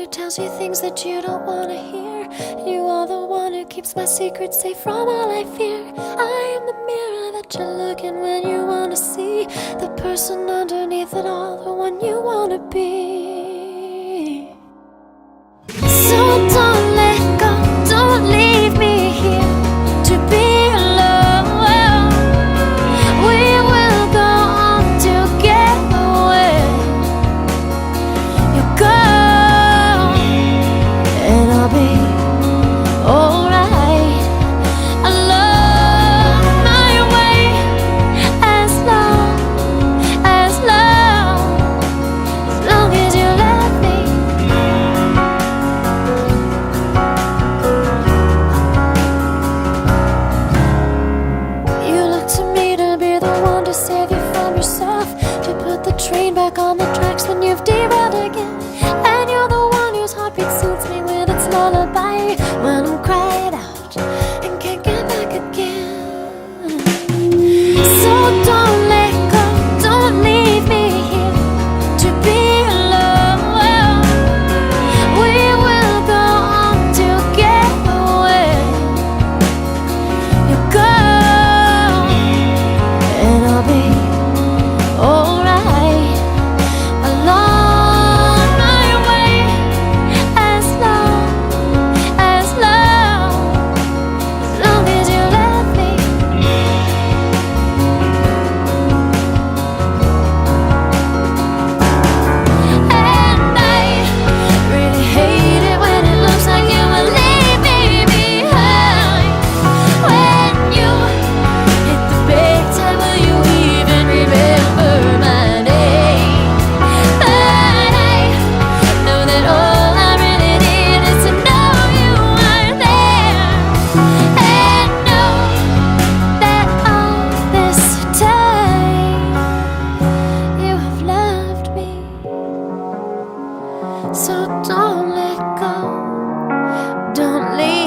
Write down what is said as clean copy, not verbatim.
who tells you things that you don't wanna hear. You are the one who keeps my secrets safe from all I fear. I am the mirror that you look in when you wanna see the person underneath it all, the one you wanna be. So don't let go, don't leave me here to be alone. We will go on together when you go, and I'll be alright. Along my way, as long as you love me. You look to me to be the one to save you from yourself, to put the train back on the tracks when you've derailed again. And you're the one whose heartbeat soothes me with its lullaby when I'm cried out and can't get back again. So don't let go, don't leave me here to be alone. We will go on together when you go, and I'll be alright. Along my way, as long as you love me. And I really hate it when it looks like you will leave me behind. When you hit the big time, will you even remember my name? But I know that all I really need is to know you are there, and know that all this time you have loved me. So don't let go, don't leave